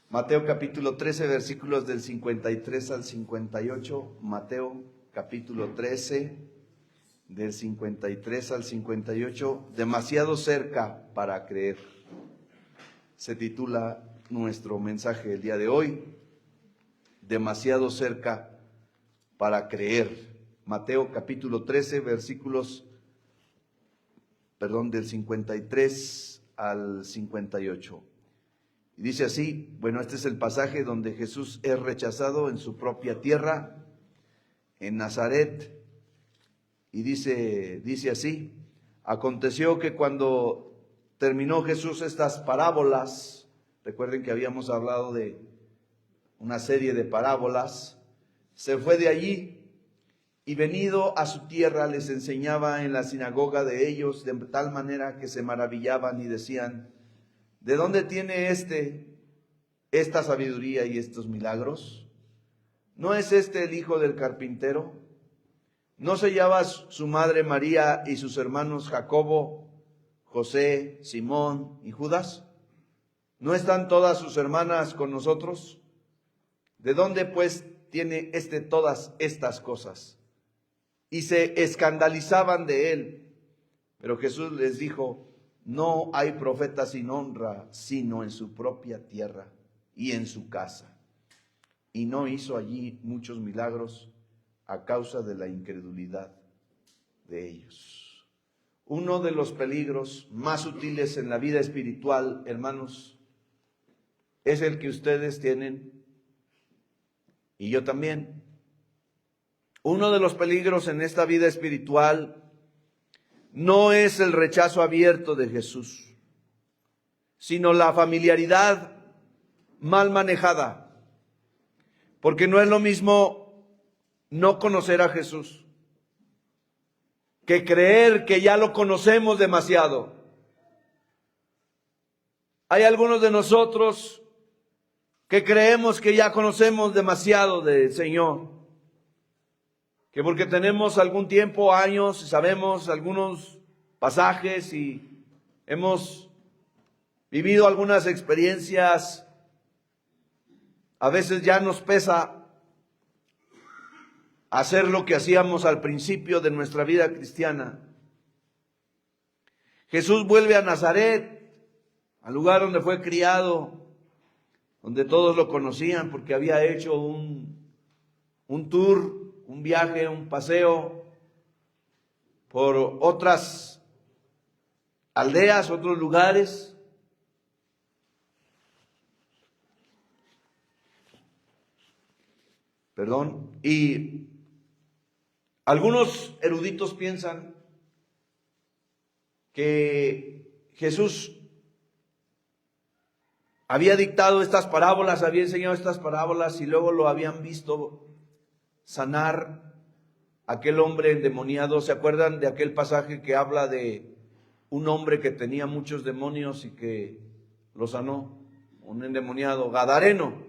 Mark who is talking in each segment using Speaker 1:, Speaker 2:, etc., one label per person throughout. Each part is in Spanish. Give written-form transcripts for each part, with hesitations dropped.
Speaker 1: Mateo capítulo 13, versículos del 53 al 58. Mateo capítulo 13, del 53 al 58. Demasiado cerca para creer. Se titula nuestro mensaje el día de hoy. Demasiado cerca para creer. Mateo capítulo 13, versículos, del 53 al 58. Y dice así, este es el pasaje donde Jesús es rechazado en su propia tierra, en Nazaret. Y dice así: aconteció que cuando terminó Jesús estas parábolas, recuerden que habíamos hablado de una serie de parábolas, se fue de allí y venido a su tierra les enseñaba en la sinagoga de ellos, de tal manera que se maravillaban y decían: ¿de dónde tiene esta sabiduría y estos milagros? ¿No es este el hijo del carpintero? ¿No se llama su madre María y sus hermanos Jacobo, José, Simón y Judas? ¿No están todas sus hermanas con nosotros? ¿De dónde pues tiene todas estas cosas? Y se escandalizaban de él. Pero Jesús les dijo: no hay profeta sin honra, sino en su propia tierra y en su casa. Y no hizo allí muchos milagros a causa de la incredulidad de ellos. Uno de los peligros más sutiles en la vida espiritual, hermanos, es el que ustedes tienen y yo también. Uno de los peligros en esta vida espiritual no es el rechazo abierto de Jesús, sino la familiaridad mal manejada. Porque no es lo mismo no conocer a Jesús que creer que ya lo conocemos demasiado. Hay algunos de nosotros que creemos que ya conocemos demasiado del Señor, que porque tenemos algún tiempo, años, y sabemos algunos pasajes y hemos vivido algunas experiencias, a veces ya nos pesa hacer lo que hacíamos al principio de nuestra vida cristiana. Jesús vuelve a Nazaret, al lugar donde fue criado, donde todos lo conocían porque había hecho un tour, un viaje, un paseo por otras aldeas, otros lugares. Y algunos eruditos piensan que Jesús había dictado estas parábolas, había enseñado estas parábolas y luego lo habían visto sanar a aquel hombre endemoniado. ¿Se acuerdan de aquel pasaje que habla de un hombre que tenía muchos demonios y que lo sanó? Un endemoniado gadareno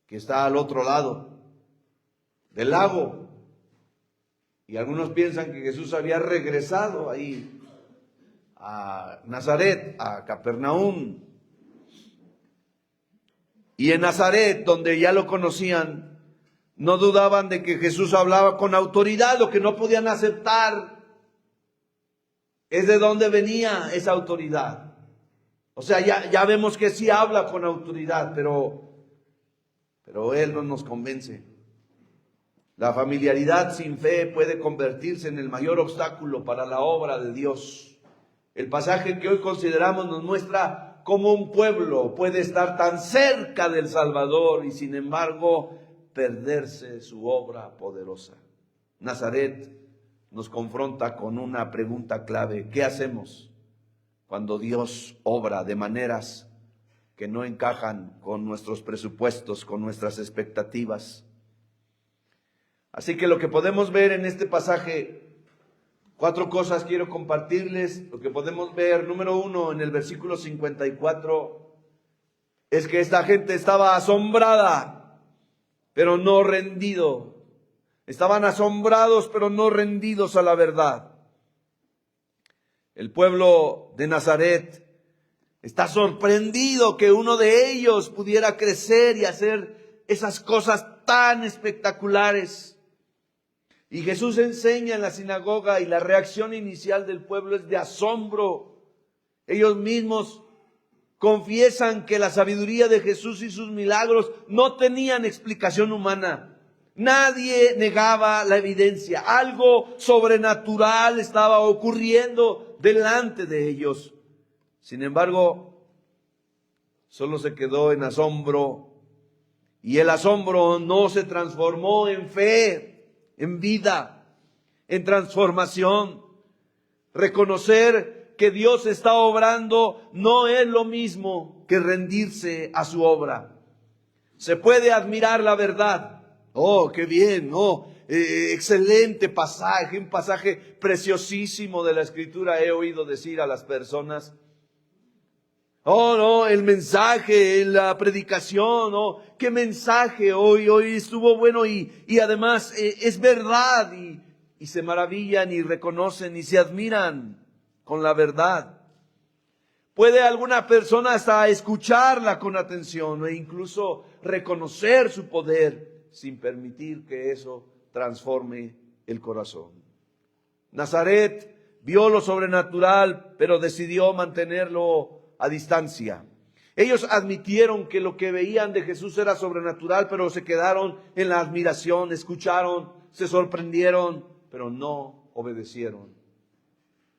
Speaker 1: que está al otro lado del lago. Y algunos piensan que Jesús había regresado ahí a Nazaret, a Capernaum. Y en Nazaret, donde ya lo conocían, no dudaban de que Jesús hablaba con autoridad. Lo que no podían aceptar es de dónde venía esa autoridad. O sea, ya vemos que sí habla con autoridad, pero Él no nos convence. La familiaridad sin fe puede convertirse en el mayor obstáculo para la obra de Dios. El pasaje que hoy consideramos nos muestra cómo un pueblo puede estar tan cerca del Salvador y sin embargo perderse su obra poderosa. Nazaret nos confronta con una pregunta clave: ¿qué hacemos cuando Dios obra de maneras que no encajan con nuestros presupuestos, con nuestras expectativas? Así que lo que podemos ver en este pasaje, 4 cosas quiero compartirles. Lo que podemos ver, número 1, en el versículo 54, es que esta gente estaba asombrada, pero no rendido. Estaban asombrados, pero no rendidos a la verdad. El pueblo de Nazaret Está sorprendido que uno de ellos pudiera crecer y hacer esas cosas tan espectaculares. Y Jesús enseña en la sinagoga y la reacción inicial del pueblo es de asombro. Ellos mismos confiesan que la sabiduría de Jesús y sus milagros no tenían explicación humana. Nadie negaba la evidencia. Algo sobrenatural estaba ocurriendo delante de ellos. Sin embargo, solo se quedó en asombro. Y el asombro no se transformó en fe, en vida, en transformación. Reconocer que Dios está obrando no es lo mismo que rendirse a su obra. Se puede admirar la verdad. Oh, qué bien, excelente pasaje, un pasaje preciosísimo de la Escritura. He oído decir a las personas: oh, no, el mensaje, la predicación, qué mensaje, hoy estuvo bueno y además es verdad, y se maravillan y reconocen y se admiran con la verdad. Puede alguna persona hasta escucharla con atención e incluso reconocer su poder sin permitir que eso transforme el corazón. Nazaret vio lo sobrenatural, pero decidió mantenerlo a distancia. Ellos admitieron que lo que veían de Jesús era sobrenatural, pero se quedaron en la admiración, escucharon, se sorprendieron, pero no obedecieron.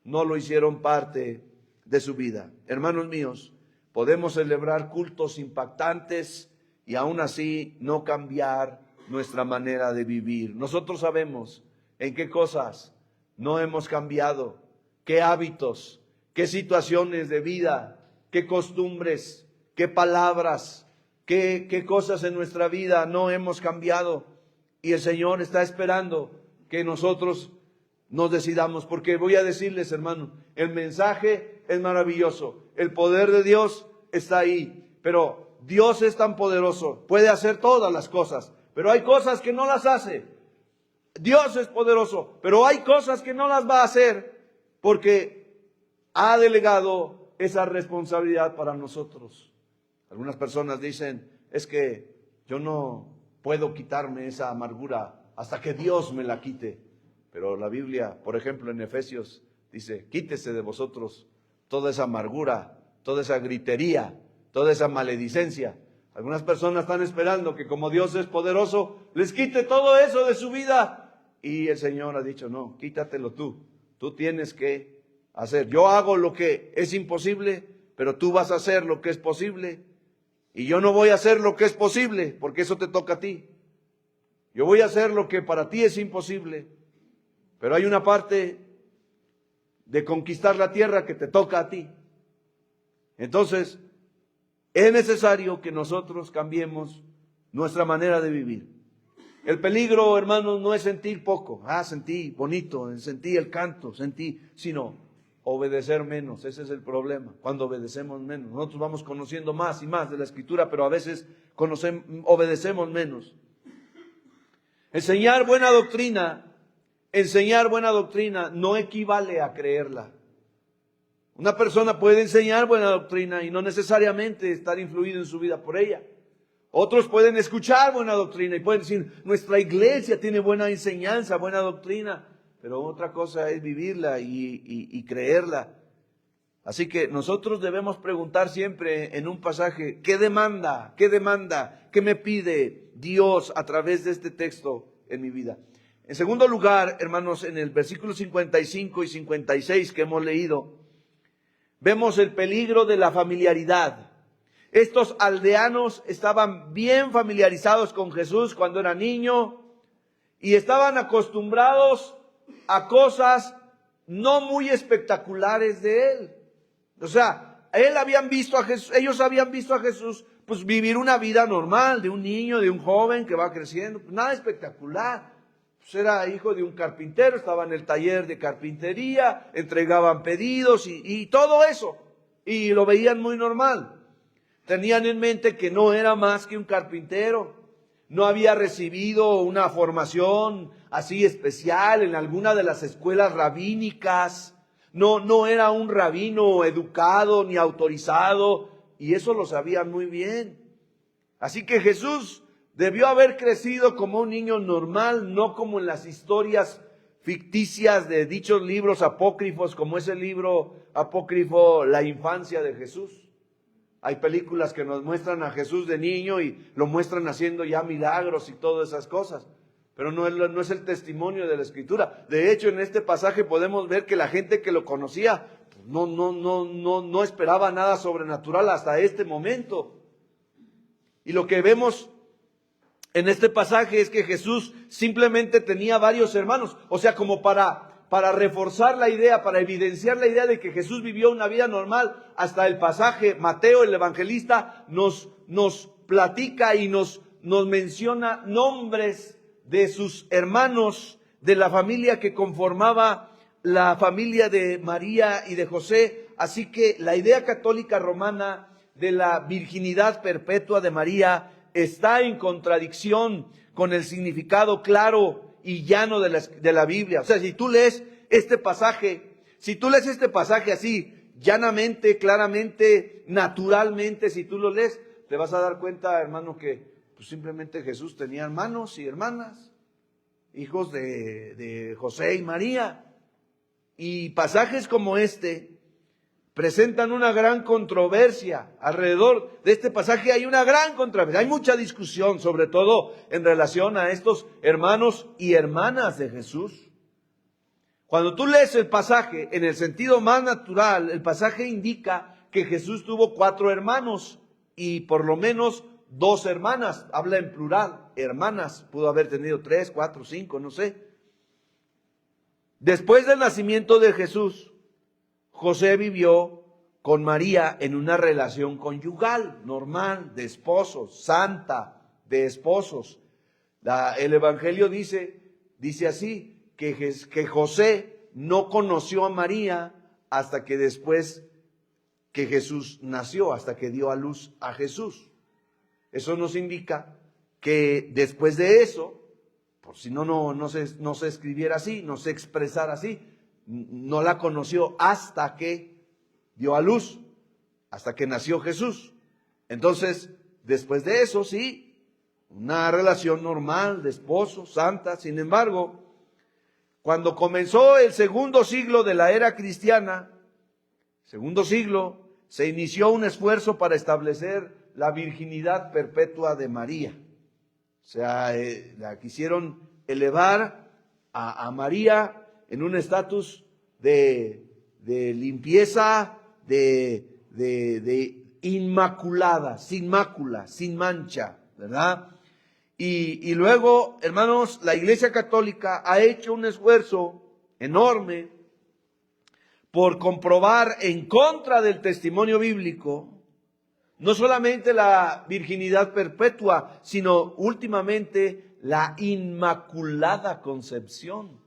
Speaker 1: No lo hicieron parte de su vida. Hermanos míos, podemos celebrar cultos impactantes y aún así no cambiar nuestra manera de vivir. Nosotros sabemos en qué cosas no hemos cambiado, qué hábitos, qué situaciones de vida, qué costumbres, qué palabras, qué cosas en nuestra vida no hemos cambiado. Y el Señor está esperando que nosotros nos decidamos, porque voy a decirles, hermano, el mensaje es maravilloso, el poder de Dios está ahí, pero Dios es tan poderoso, puede hacer todas las cosas, pero hay cosas que no las hace. Dios es poderoso, pero hay cosas que no las va a hacer porque ha delegado esa responsabilidad para nosotros. Algunas personas dicen: es que yo no puedo quitarme esa amargura hasta que Dios me la quite. Pero la Biblia, por ejemplo, en Efesios dice: quítese de vosotros toda esa amargura, toda esa gritería, toda esa maledicencia. Algunas personas están esperando que, como Dios es poderoso, les quite todo eso de su vida. Y el Señor ha dicho: no, quítatelo tú. Tú tienes que hacer. Yo hago lo que es imposible, pero tú vas a hacer lo que es posible. Y yo no voy a hacer lo que es posible, porque eso te toca a ti. Yo voy a hacer lo que para ti es imposible. Pero hay una parte de conquistar la tierra que te toca a ti. Entonces, es necesario que nosotros cambiemos nuestra manera de vivir. El peligro, hermanos, no es sentir poco. Sentí bonito, sentí el canto, sino obedecer menos. Ese es el problema, cuando obedecemos menos. Nosotros vamos conociendo más y más de la Escritura, pero a veces obedecemos menos. Enseñar buena doctrina no equivale a creerla. Una persona puede enseñar buena doctrina y no necesariamente estar influido en su vida por ella. Otros pueden escuchar buena doctrina y pueden decir: nuestra iglesia tiene buena enseñanza, buena doctrina. Pero otra cosa es vivirla y creerla. Así que nosotros debemos preguntar siempre en un pasaje: ¿qué demanda? ¿Qué me pide Dios a través de este texto en mi vida? En segundo lugar, hermanos, en el versículo 55 y 56 que hemos leído, vemos el peligro de la familiaridad. Estos aldeanos estaban bien familiarizados con Jesús cuando era niño y estaban acostumbrados a cosas no muy espectaculares de él. O sea, ellos habían visto a Jesús pues vivir una vida normal de un niño, de un joven que va creciendo, pues nada espectacular. Pues era hijo de un carpintero, estaba en el taller de carpintería, entregaban pedidos y todo eso. Y lo veían muy normal. Tenían en mente que no era más que un carpintero. No había recibido una formación así especial en alguna de las escuelas rabínicas. no era un rabino educado ni autorizado, y eso lo sabían muy bien. Así que Jesús debió haber crecido como un niño normal, no como en las historias ficticias de dichos libros apócrifos, como ese libro apócrifo La infancia de Jesús. Hay películas que nos muestran a Jesús de niño y lo muestran haciendo ya milagros y todas esas cosas. Pero no es el testimonio de la Escritura. De hecho, en este pasaje podemos ver que la gente que lo conocía no esperaba nada sobrenatural hasta este momento. Y lo que vemos en este pasaje es que Jesús simplemente tenía varios hermanos. O sea, como para reforzar la idea, para evidenciar la idea de que Jesús vivió una vida normal, hasta el pasaje, Mateo, el evangelista, nos platica y nos menciona nombres de sus hermanos, de la familia que conformaba la familia de María y de José. Así que la idea católica romana de la virginidad perpetua de María está en contradicción con el significado claro y llano de la Biblia. O sea, si tú lees este pasaje así, llanamente, claramente, naturalmente, si tú lo lees, te vas a dar cuenta, hermano, que pues simplemente Jesús tenía hermanos y hermanas, hijos de José y María. Y pasajes como este presentan una gran controversia. Alrededor de este pasaje hay una gran controversia, hay mucha discusión, sobre todo en relación a estos hermanos y hermanas de Jesús. Cuando tú lees el pasaje en el sentido más natural, el pasaje indica que Jesús tuvo 4 hermanos y por lo menos 2 hermanas. Habla en plural, hermanas. Pudo haber tenido 3, 4, 5, no sé. Después del nacimiento de Jesús, José vivió con María en una relación conyugal, normal, de esposos, santa, de esposos. El Evangelio dice así, que José no conoció a María hasta que después que Jesús nació, hasta que dio a luz a Jesús. Eso nos indica que después de eso, por si no se escribiera así, no se expresara así, no la conoció hasta que dio a luz, hasta que nació Jesús. Entonces, después de eso, sí, una relación normal de esposo, santa. Sin embargo, cuando comenzó el segundo siglo de la era cristiana, segundo siglo, se inició un esfuerzo para establecer la virginidad perpetua de María. O sea, la quisieron elevar a María en un estatus de limpieza, de inmaculada, sin mácula, sin mancha, ¿verdad? Y luego, hermanos, la Iglesia Católica ha hecho un esfuerzo enorme por comprobar en contra del testimonio bíblico no solamente la virginidad perpetua, sino últimamente la inmaculada concepción.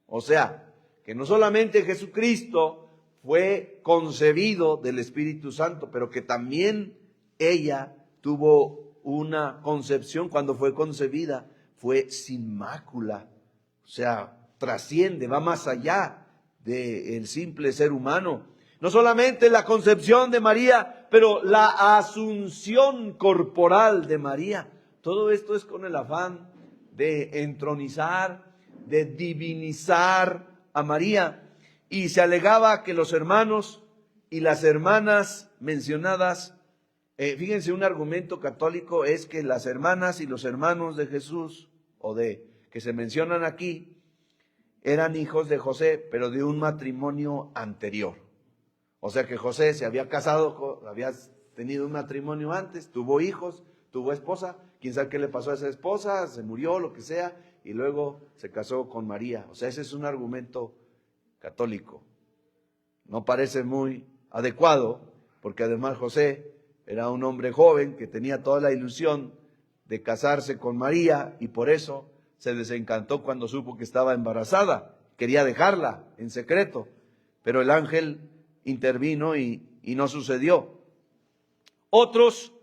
Speaker 1: O sea, que no solamente Jesucristo fue concebido del Espíritu Santo, pero que también ella tuvo una concepción. Cuando fue concebida, fue sin mácula. O sea, trasciende, va más allá del simple ser humano. No solamente la concepción de María, pero la asunción corporal de María. Todo esto es con el afán de entronizar, de divinizar a María. Y se alegaba que los hermanos y las hermanas mencionadas, fíjense, un argumento católico es que las hermanas y los hermanos de Jesús, que se mencionan aquí, eran hijos de José, pero de un matrimonio anterior. O sea que José se había casado, había tenido un matrimonio antes, tuvo hijos, tuvo esposa, quién sabe qué le pasó a esa esposa, se murió, lo que sea, y luego se casó con María. O sea, ese es un argumento católico. No parece muy adecuado, porque además José era un hombre joven que tenía toda la ilusión de casarse con María y por eso se desencantó cuando supo que estaba embarazada. Quería dejarla en secreto, pero el ángel intervino y no sucedió. Otros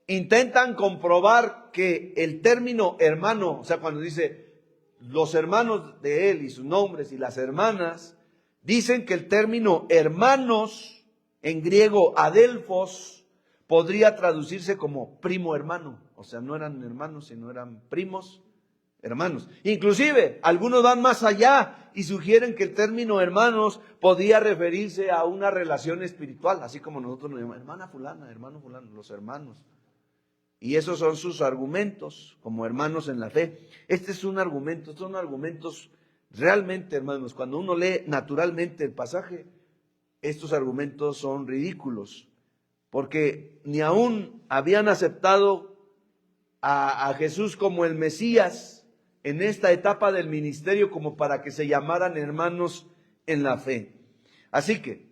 Speaker 1: intentan comprobar que el término hermano, o sea, cuando dice los hermanos de él y sus nombres y las hermanas, Dicen que el término hermanos, en griego adelphos, podría traducirse como primo hermano. O sea, no eran hermanos, sino eran primos hermanos. Inclusive, algunos van más allá y sugieren que el término hermanos podía referirse a una relación espiritual, así como nosotros nos llamamos hermana fulana, hermano fulano, los hermanos. Y esos son sus argumentos como hermanos en la fe. Este es un argumento, son argumentos realmente, hermanos, cuando uno lee naturalmente el pasaje, estos argumentos son ridículos, porque ni aún habían aceptado a Jesús como el Mesías en esta etapa del ministerio como para que se llamaran hermanos en la fe. Así que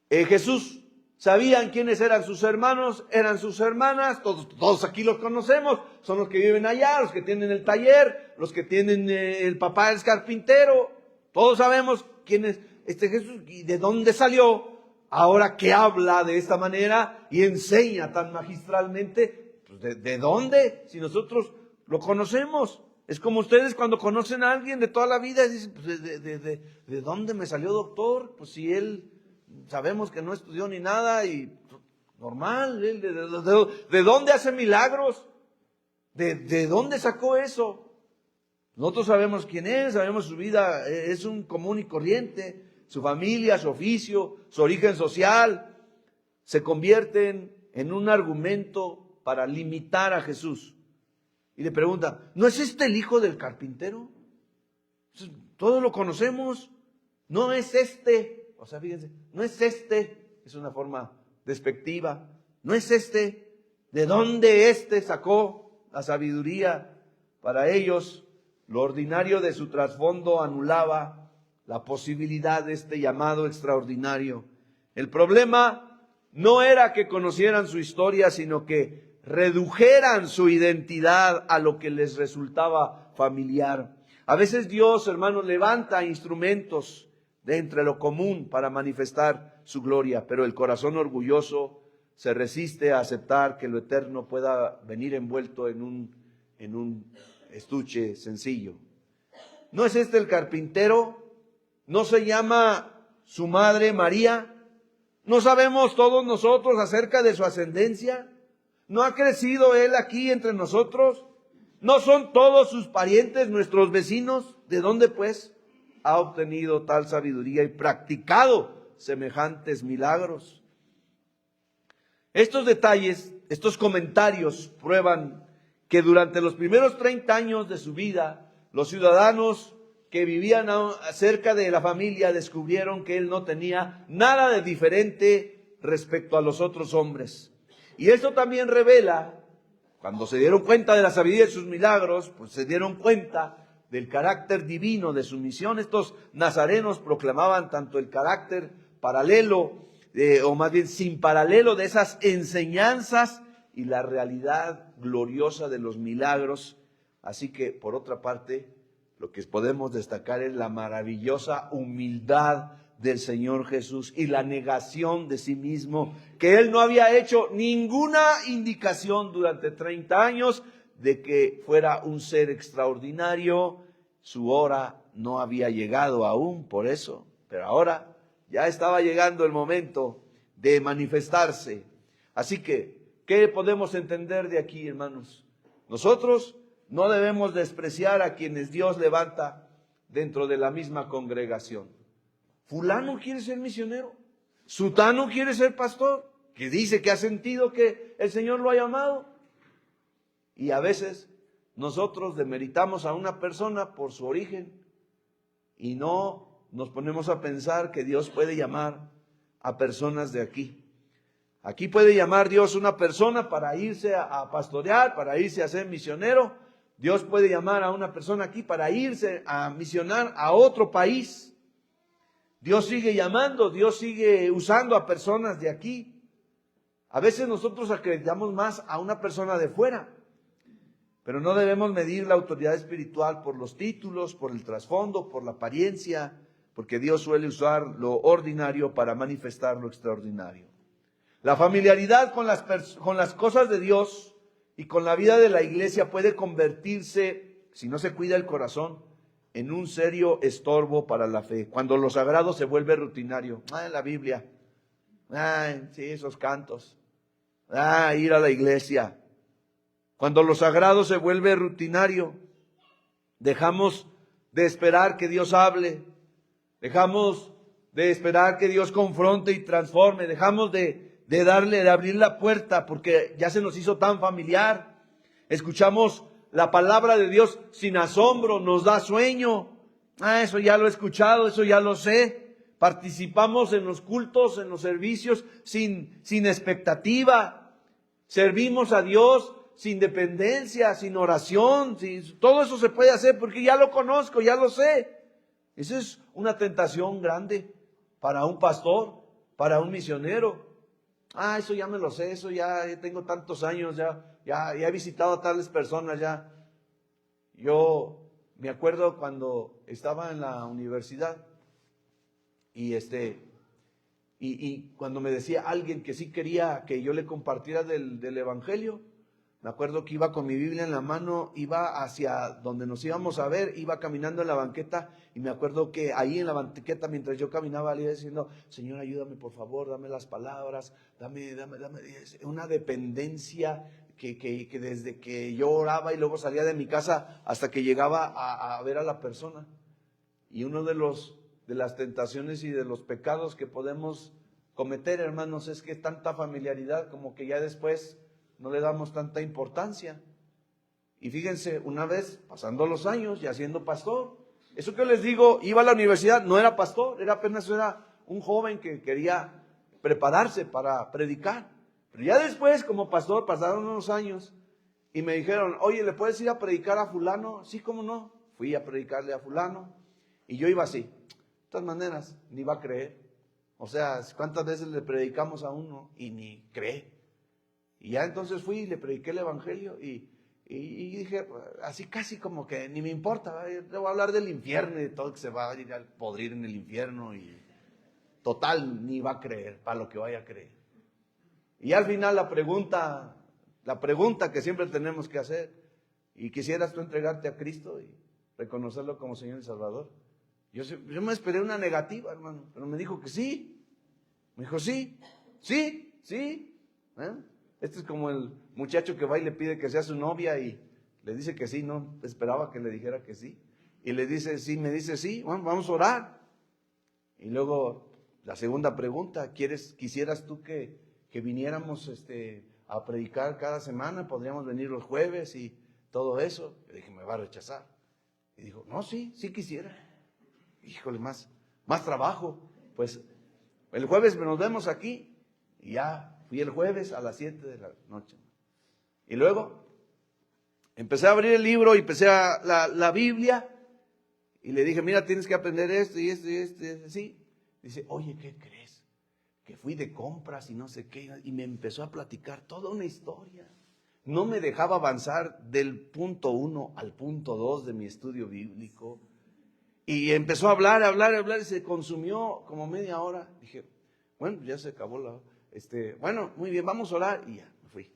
Speaker 1: Jesús, sabían quiénes eran sus hermanos, eran sus hermanas, todos aquí los conocemos, son los que viven allá, los que tienen el taller, los que tienen el papá es carpintero, todos sabemos quién es este Jesús y de dónde salió, ahora que habla de esta manera y enseña tan magistralmente, pues ¿de dónde? Si nosotros lo conocemos. Es como ustedes cuando conocen a alguien de toda la vida, dicen, pues, ¿de dónde me salió doctor? Pues si él, sabemos que no estudió ni nada y normal, ¿de dónde hace milagros? ¿De dónde sacó eso? Nosotros sabemos quién es, sabemos su vida, es un común y corriente, su familia, su oficio, su origen social, se convierten en un argumento para limitar a Jesús. Y le pregunta, ¿no es este el hijo del carpintero? Todos lo conocemos, no es este. O sea, fíjense, no es este, es una forma despectiva, no es este. ¿De dónde este sacó la sabiduría? Para ellos, lo ordinario de su trasfondo anulaba la posibilidad de este llamado extraordinario. El problema no era que conocieran su historia, sino que redujeran su identidad a lo que les resultaba familiar. A veces Dios, hermanos, levanta instrumentos de entre lo común para manifestar su gloria, pero el corazón orgulloso se resiste a aceptar que lo eterno pueda venir envuelto en un estuche sencillo. ¿No es este el carpintero? ¿No se llama su madre María? ¿No sabemos todos nosotros acerca de su ascendencia? ¿No ha crecido él aquí entre nosotros? ¿No son todos sus parientes nuestros vecinos? ¿De dónde pues ha obtenido tal sabiduría y practicado semejantes milagros? Estos detalles, estos comentarios prueban que durante los primeros 30 años de su vida, los ciudadanos que vivían cerca de la familia descubrieron que él no tenía nada de diferente respecto a los otros hombres. Y esto también revela, cuando se dieron cuenta de la sabiduría de sus milagros, pues se dieron cuenta del carácter divino de su misión. Estos nazarenos proclamaban tanto el carácter paralelo, o más bien sin paralelo, de esas enseñanzas y la realidad gloriosa de los milagros. Así que, por otra parte, lo que podemos destacar es la maravillosa humildad del Señor Jesús y la negación de sí mismo, que Él no había hecho ninguna indicación durante 30 años de que fuera un ser extraordinario. Su hora no había llegado aún por eso, pero ahora ya estaba llegando el momento de manifestarse. Así que, ¿qué podemos entender de aquí, hermanos? Nosotros no debemos despreciar a quienes Dios levanta dentro de la misma congregación. Fulano quiere ser misionero, sutano quiere ser pastor, que dice que ha sentido que el Señor lo ha llamado. Y a veces nosotros demeritamos a una persona por su origen y no nos ponemos a pensar que Dios puede llamar a personas de aquí. Aquí puede llamar Dios una persona para irse a pastorear, para irse a ser misionero. Dios puede llamar a una persona aquí para irse a misionar a otro país. Dios sigue llamando, Dios sigue usando a personas de aquí. A veces nosotros acreditamos más a una persona de fuera, pero no debemos medir la autoridad espiritual por los títulos, por el trasfondo, por la apariencia, porque Dios suele usar lo ordinario para manifestar lo extraordinario. La familiaridad con las cosas de Dios y con la vida de la iglesia puede convertirse, si no se cuida el corazón, en un serio estorbo para la fe. Cuando lo sagrado se vuelve rutinario. La Biblia. Sí, esos cantos. Ir a la iglesia. Cuando lo sagrado se vuelve rutinario, dejamos de esperar que Dios hable. Dejamos de esperar que Dios confronte y transforme. Dejamos de abrir la puerta porque ya se nos hizo tan familiar. Escuchamos la palabra de Dios sin asombro, nos da sueño. Eso ya lo he escuchado, eso ya lo sé. Participamos en los cultos, en los servicios sin expectativa. Servimos a Dios sin dependencia, sin oración. Todo eso se puede hacer porque ya lo conozco, ya lo sé. Esa es una tentación grande para un pastor, para un misionero. Eso ya me lo sé, eso ya tengo tantos años, ya he visitado a tales personas ya. Yo me acuerdo cuando estaba en la universidad y cuando me decía alguien que sí quería que yo le compartiera del evangelio, me acuerdo que iba con mi Biblia en la mano, iba hacia donde nos íbamos a ver, iba caminando en la banqueta y me acuerdo que ahí en la banqueta mientras yo caminaba le iba diciendo, Señor, ayúdame por favor, dame las palabras, dame una dependencia que desde que yo oraba y luego salía de mi casa hasta que llegaba a ver a la persona. Y uno de las tentaciones y de los pecados que podemos cometer, hermanos, es que tanta familiaridad como que ya después no le damos tanta importancia. Y fíjense, una vez, pasando los años y siendo pastor, eso que les digo, iba a la universidad, no era pastor, era un joven que quería prepararse para predicar. Pero ya después, como pastor, pasaron unos años y me dijeron, oye, ¿le puedes ir a predicar a fulano? Sí, ¿cómo no? Fui a predicarle a fulano y yo iba así. De todas maneras, ni va a creer. O sea, ¿cuántas veces le predicamos a uno y ni cree? Y ya entonces fui y le prediqué el evangelio y dije, así casi como que ni me importa, le voy a hablar del infierno y de todo que se va a ir a podrir en el infierno y total, ni va a creer para lo que vaya a creer. Y al final la pregunta que siempre tenemos que hacer, ¿y quisieras tú entregarte a Cristo y reconocerlo como Señor y Salvador? Yo me esperé una negativa, hermano, pero me dijo que sí. Me dijo sí. Este es como el muchacho que va y le pide que sea su novia y le dice que sí, no esperaba que le dijera que sí. Y le dice sí, me dice sí, bueno, vamos a orar. Y luego la segunda pregunta, quisieras tú que viniéramos a predicar cada semana? Podríamos venir los jueves y todo eso. Le dije, me va a rechazar. Y dijo, no, sí quisiera. Híjole, más trabajo. Pues el jueves nos vemos aquí y ya. Fui el jueves a las 7 de la noche. Y luego empecé a abrir el libro y empecé la Biblia. Y le dije, mira, tienes que aprender esto y esto y esto. Sí. Dice, oye, ¿qué crees? Que fui de compras y no sé qué. Y me empezó a platicar toda una historia. No me dejaba avanzar del punto 1 al punto 2 de mi estudio bíblico. Y empezó a hablar y se consumió como media hora. Dije, bueno, ya se acabó la hora. Bueno, muy bien, vamos a orar y ya, me fui.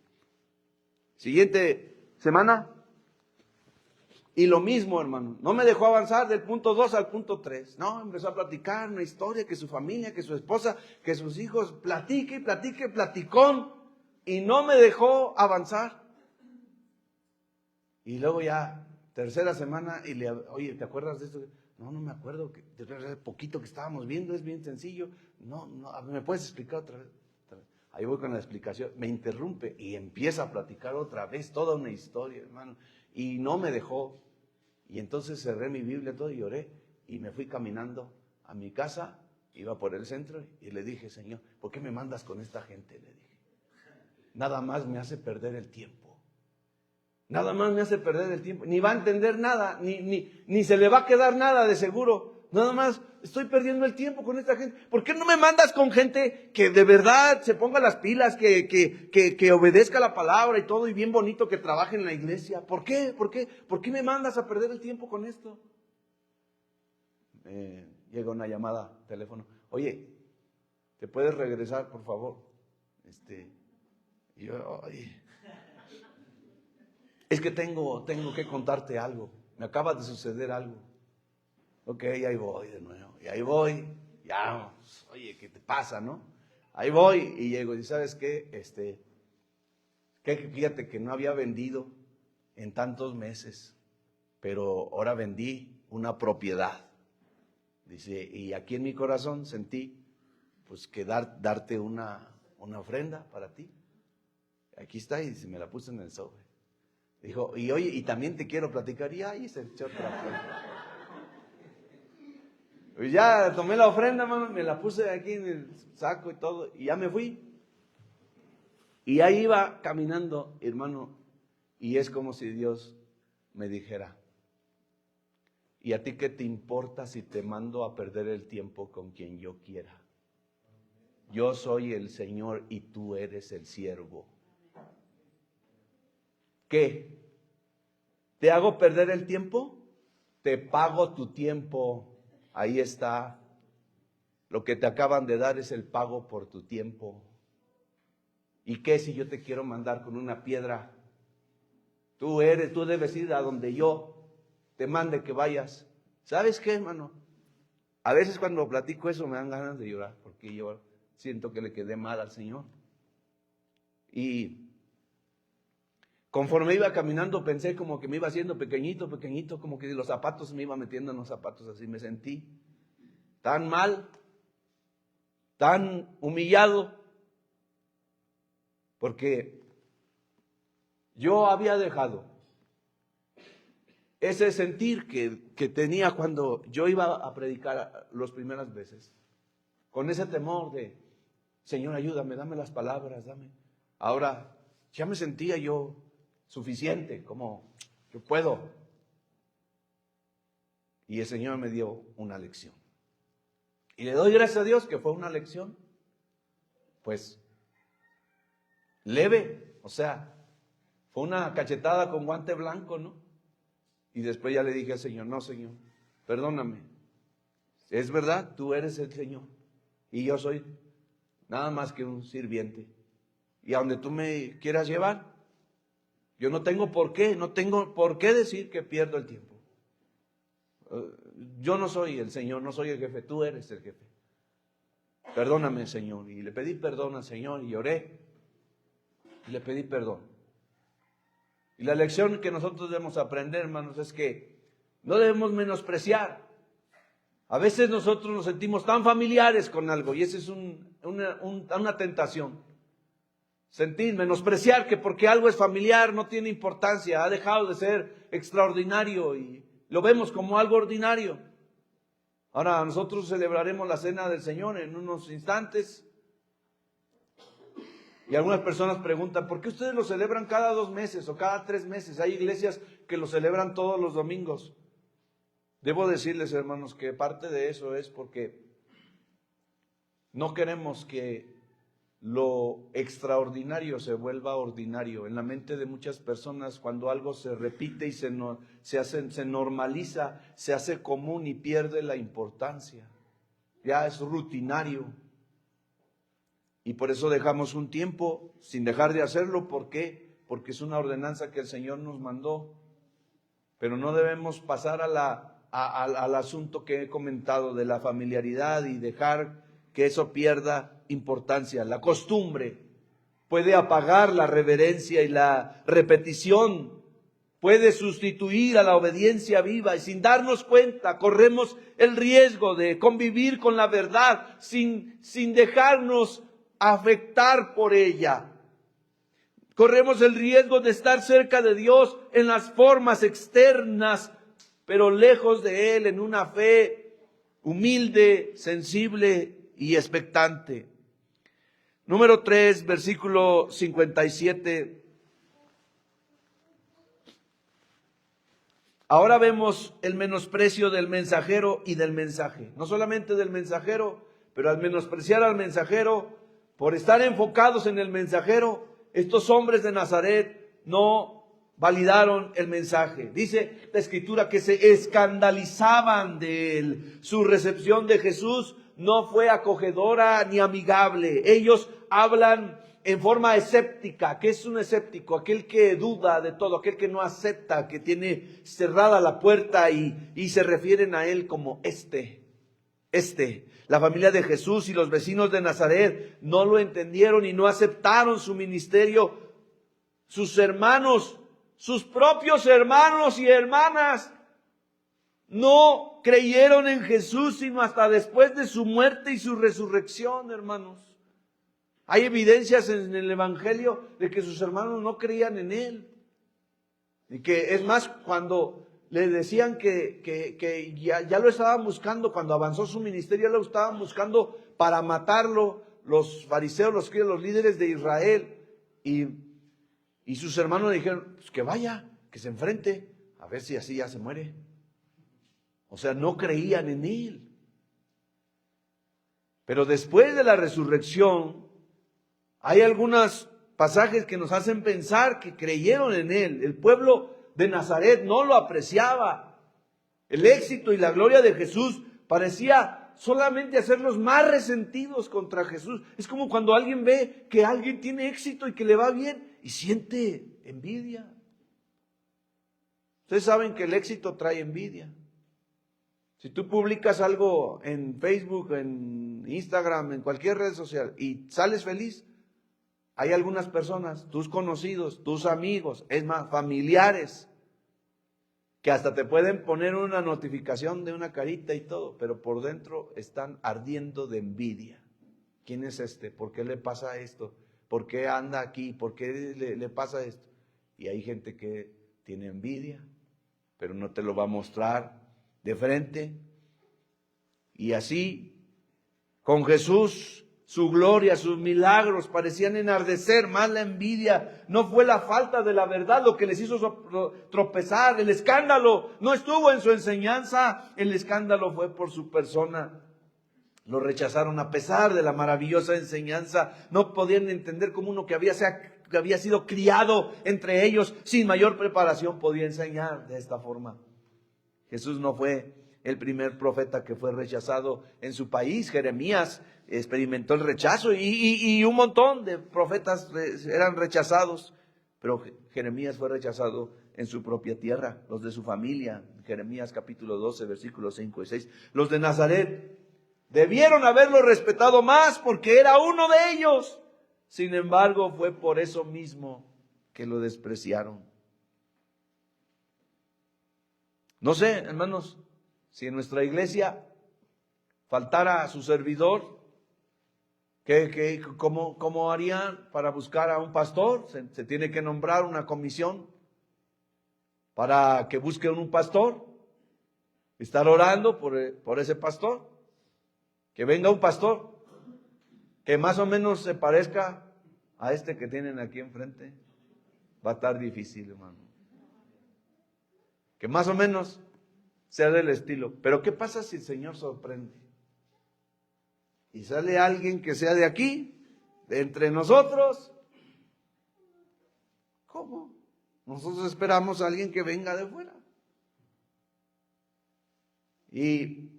Speaker 1: Siguiente semana y lo mismo, hermano, no me dejó avanzar del punto 2 al punto 3. No, empezó a platicar una historia, que su familia, que su esposa, que sus hijos, platicón y no me dejó avanzar. Y luego ya, tercera semana y oye, ¿te acuerdas de esto? No me acuerdo, de poquito que estábamos viendo, es bien sencillo. No, ¿me puedes explicar otra vez? Ahí voy con la explicación, me interrumpe y empieza a platicar otra vez toda una historia, hermano, y no me dejó. Y entonces cerré mi Biblia todo y oré y me fui caminando a mi casa, iba por el centro y le dije, Señor, ¿por qué me mandas con esta gente? Le dije, nada más me hace perder el tiempo. Nada más me hace perder el tiempo, ni va a entender nada, ni se le va a quedar nada de seguro. Nada más estoy perdiendo el tiempo con esta gente. ¿Por qué no me mandas con gente que de verdad se ponga las pilas, que obedezca la palabra y todo y bien bonito que trabaje en la iglesia? ¿Por qué? ¿Por qué me mandas a perder el tiempo con esto? Llega una llamada, teléfono. Oye, ¿te puedes regresar, por favor? Y yo, es que tengo que contarte algo. Me acaba de suceder algo. Ok, ahí voy de nuevo. Y ahí voy, ya, oye, ¿qué te pasa, no? Ahí voy y llego y ¿sabes qué? Fíjate que no había vendido en tantos meses, pero ahora vendí una propiedad. Dice, y aquí en mi corazón sentí, pues, que darte una ofrenda para ti. Aquí está, y me la puse en el sobre. Dijo, y oye, y también te quiero platicar. Y ahí se echó otra ofrenda. Y ya tomé la ofrenda, mano, me la puse aquí en el saco y todo, y ya me fui. Y ahí iba caminando, hermano, y es como si Dios me dijera, ¿y a ti qué te importa si te mando a perder el tiempo con quien yo quiera? Yo soy el Señor y tú eres el siervo. ¿Qué? ¿Te hago perder el tiempo? Te pago tu tiempo. Ahí está. Lo que te acaban de dar es el pago por tu tiempo. ¿Y qué si yo te quiero mandar con una piedra? Tú debes ir a donde yo te mande que vayas. ¿Sabes qué, hermano? A veces cuando platico eso me dan ganas de llorar, porque yo siento que le quedé mal al Señor. Y conforme iba caminando pensé como que me iba haciendo pequeñito, como que los zapatos me iba metiendo en los zapatos, así me sentí tan mal, tan humillado, porque yo había dejado ese sentir que tenía cuando yo iba a predicar las primeras veces, con ese temor de, Señor, ayúdame, dame las palabras, dame. Ahora ya me sentía yo suficiente, como yo puedo. Y el Señor me dio una lección. Y le doy gracias a Dios que fue una lección, pues, leve, o sea, fue una cachetada con guante blanco, ¿no? Y después ya le dije al Señor, no, Señor, perdóname. Es verdad, tú eres el Señor y yo soy nada más que un sirviente. Y a donde tú me quieras llevar, yo no tengo por qué decir que pierdo el tiempo. Yo no soy el Señor, no soy el jefe, tú eres el jefe. Perdóname, Señor. Y le pedí perdón al Señor y oré y le pedí perdón. Y la lección que nosotros debemos aprender, hermanos, es que no debemos menospreciar. A veces nosotros nos sentimos tan familiares con algo y esa es una tentación. Menospreciar que porque algo es familiar no tiene importancia, ha dejado de ser extraordinario y lo vemos como algo ordinario. Ahora nosotros celebraremos la cena del Señor en unos instantes. Y algunas personas preguntan, ¿por qué ustedes lo celebran cada 2 meses o cada 3 meses? Hay iglesias que lo celebran todos los domingos. Debo decirles, hermanos, que parte de eso es porque no queremos que lo extraordinario se vuelva ordinario. En la mente de muchas personas, cuando algo se repite y se normaliza, se hace común y pierde la importancia. Ya es rutinario. Y por eso dejamos un tiempo sin dejar de hacerlo. ¿Por qué? Porque es una ordenanza que el Señor nos mandó. Pero no debemos pasar al asunto que he comentado de la familiaridad y dejar que eso pierda importancia. La costumbre puede apagar la reverencia y la repetición puede sustituir a la obediencia viva y sin darnos cuenta corremos el riesgo de convivir con la verdad sin dejarnos afectar por ella. Corremos el riesgo de estar cerca de Dios en las formas externas, pero lejos de Él en una fe humilde, sensible y expectante. Número 3, versículo 57. Ahora vemos el menosprecio del mensajero y del mensaje. No solamente del mensajero, pero al menospreciar al mensajero, por estar enfocados en el mensajero, estos hombres de Nazaret no validaron el mensaje. Dice la Escritura que se escandalizaban de él. Su recepción de Jesús no fue acogedora ni amigable. Ellos hablan en forma escéptica. ¿Qué es un escéptico? Aquel que duda de todo, aquel que no acepta, que tiene cerrada la puerta y se refieren a él como este. La familia de Jesús y los vecinos de Nazaret no lo entendieron y no aceptaron su ministerio. Sus hermanos, sus propios hermanos y hermanas, no creyeron en Jesús sino hasta después de su muerte y su resurrección, hermanos. Hay evidencias en el Evangelio de que sus hermanos no creían en Él. Y que es más, cuando le decían que ya lo estaban buscando, cuando avanzó su ministerio, ya lo estaban buscando para matarlo, los fariseos, los líderes de Israel. Y sus hermanos le dijeron, pues que vaya, que se enfrente, a ver si así ya se muere. O sea, no creían en Él. Pero después de la resurrección, hay algunos pasajes que nos hacen pensar que creyeron en Él. El pueblo de Nazaret no lo apreciaba. El éxito y la gloria de Jesús parecía solamente hacerlos más resentidos contra Jesús. Es como cuando alguien ve que alguien tiene éxito y que le va bien y siente envidia. Ustedes saben que el éxito trae envidia. Si tú publicas algo en Facebook, en Instagram, en cualquier red social y sales feliz, hay algunas personas, tus conocidos, tus amigos, es más, familiares, que hasta te pueden poner una notificación de una carita y todo, pero por dentro están ardiendo de envidia. ¿Quién es este? ¿Por qué le pasa esto? ¿Por qué anda aquí? ¿Por qué le pasa esto? Y hay gente que tiene envidia, pero no te lo va a mostrar de frente. Y así, con Jesús, su gloria, sus milagros parecían enardecer más la envidia. No fue la falta de la verdad lo que les hizo tropezar. El escándalo no estuvo en su enseñanza, el escándalo fue por su persona. Lo rechazaron a pesar de la maravillosa enseñanza. No podían entender cómo uno que había sido criado entre ellos sin mayor preparación podía enseñar de esta forma. Jesús no fue el primer profeta que fue rechazado en su país. Jeremías experimentó el rechazo y un montón de profetas eran rechazados. Pero Jeremías fue rechazado en su propia tierra, los de su familia. Jeremías capítulo 12, versículos 5 y 6. Los de Nazaret debieron haberlo respetado más porque era uno de ellos. Sin embargo, fue por eso mismo que lo despreciaron. No sé, hermanos, si en nuestra iglesia faltara a su servidor, ¿cómo harían para buscar a un pastor? Se tiene que nombrar una comisión para que busquen un pastor, estar orando por ese pastor, que venga un pastor que más o menos se parezca a este que tienen aquí enfrente. Va a estar difícil, hermano. Que más o menos sea del estilo. Pero ¿qué pasa si el Señor sorprende? Y sale alguien que sea de aquí, de entre nosotros. ¿Cómo? Nosotros esperamos a alguien que venga de fuera. Y,